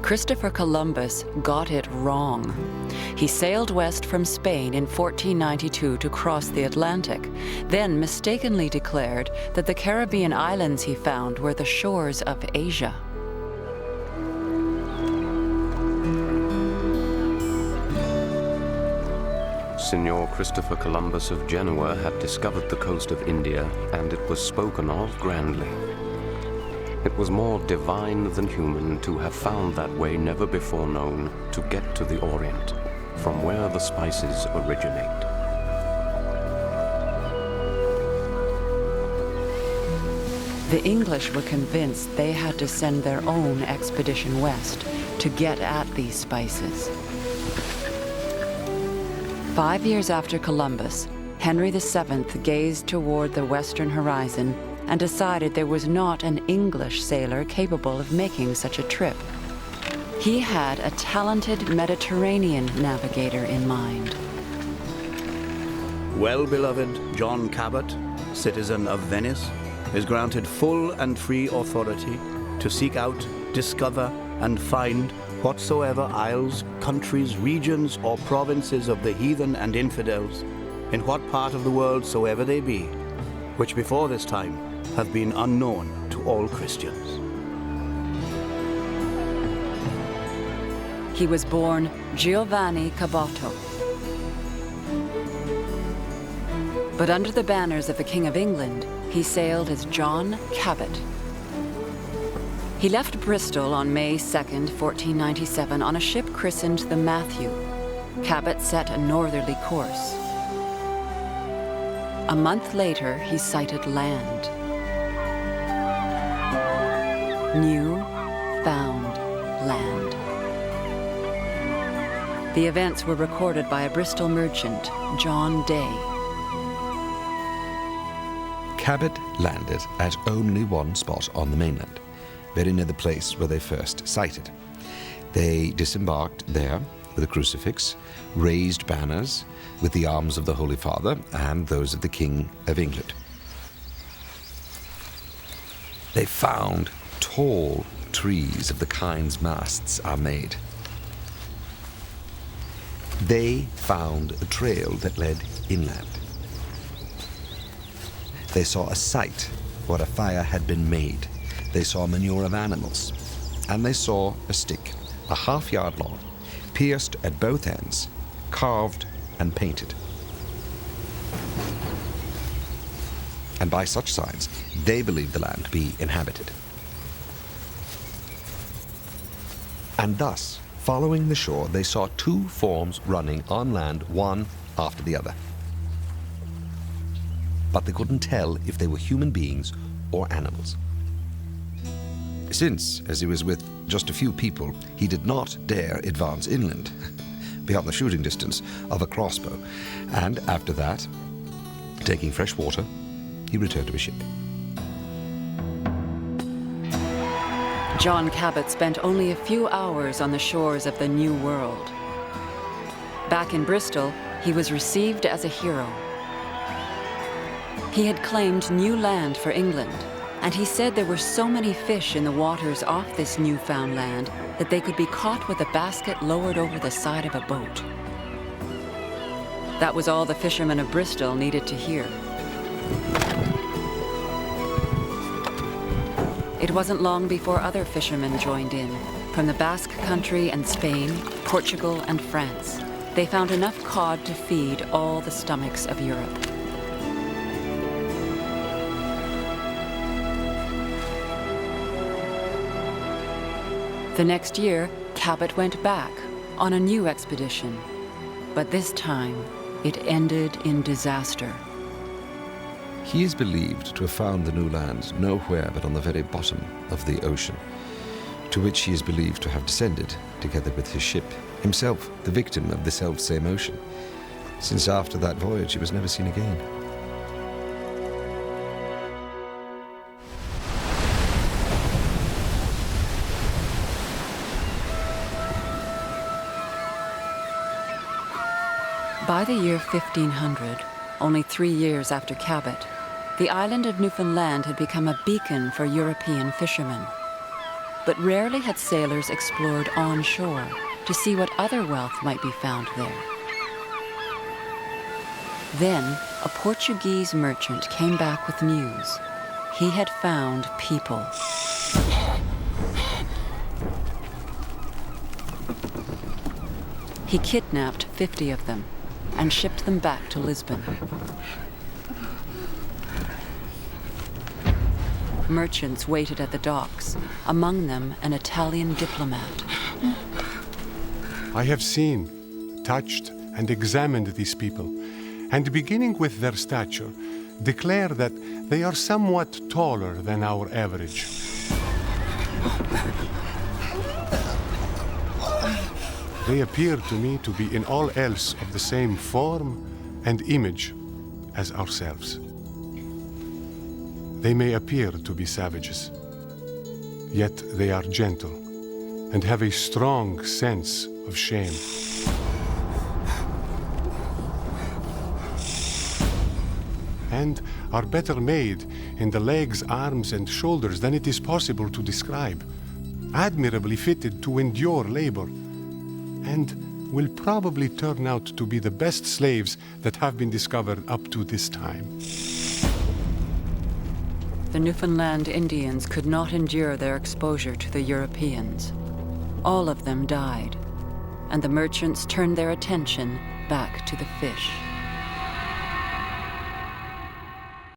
Christopher Columbus got it wrong. He sailed west from Spain in 1492 to cross the Atlantic, then mistakenly declared that the Caribbean islands he found were the shores of Asia. Signor Christopher Columbus of Genoa had discovered the coast of India, and it was spoken of grandly. It was more divine than human to have found that way never before known to get to the Orient, from where the spices originate. The English were convinced they had to send their own expedition west to get at these spices. 5 years after Columbus, Henry VII gazed toward the western horizon and decided there was not an English sailor capable of making such a trip. He had a talented Mediterranean navigator in mind. Well-beloved John Cabot, citizen of Venice, is granted full and free authority to seek out, discover, and find whatsoever isles, countries, regions, or provinces of the heathen and infidels, in what part of the world soever they be, which before this time have been unknown to all Christians. He was born Giovanni Caboto. But under the banners of the King of England, he sailed as John Cabot. He left Bristol on May 2nd, 1497, on a ship christened the Matthew. Cabot set a northerly course. A month later, he sighted land. New found land. The events were recorded by a Bristol merchant, John Day. Cabot landed at only one spot on the mainland, very near the place where they first sighted. They disembarked there with a crucifix, raised banners with the arms of the Holy Father and those of the King of England. They found tall trees of the kinds masts are made. They found a trail that led inland. They saw a site where a fire had been made. They saw manure of animals. And they saw a stick, a half-yard long, pierced at both ends, carved and painted. And by such signs, they believed the land to be inhabited. And thus, following the shore, they saw two forms running on land, one after the other. But they couldn't tell if they were human beings or animals. Since, as he was with just a few people, he did not dare advance inland, beyond the shooting distance of a crossbow, and after that, taking fresh water, he returned to his ship. John Cabot spent only a few hours on the shores of the New World. Back in Bristol, he was received as a hero. He had claimed new land for England, and he said there were so many fish in the waters off this newfound land that they could be caught with a basket lowered over the side of a boat. That was all the fishermen of Bristol needed to hear. It wasn't long before other fishermen joined in. From the Basque Country and Spain, Portugal and France, they found enough cod to feed all the stomachs of Europe. The next year, Cabot went back on a new expedition, but this time it ended in disaster. He is believed to have found the new land nowhere but on the very bottom of the ocean, to which he is believed to have descended together with his ship, himself the victim of the self-same ocean, since after that voyage he was never seen again. By the year 1500, only 3 years after Cabot, the island of Newfoundland had become a beacon for European fishermen. but rarely had sailors explored onshore to see what other wealth might be found there. Then, a Portuguese merchant came back with news. He had found people. He kidnapped 50 of them and shipped them back to Lisbon. Merchants waited at the docks, among them an Italian diplomat. I have seen, touched, and examined these people, and beginning with their stature, declare that they are somewhat taller than our average. They appear to me to be in all else of the same form and image as ourselves. They may appear to be savages, yet they are gentle and have a strong sense of shame. And are better made in the legs, arms, and shoulders than it is possible to describe, admirably fitted to endure labor, and will probably turn out to be the best slaves that have been discovered up to this time. The Newfoundland Indians could not endure their exposure to the Europeans. All of them died, and the merchants turned their attention back to the fish.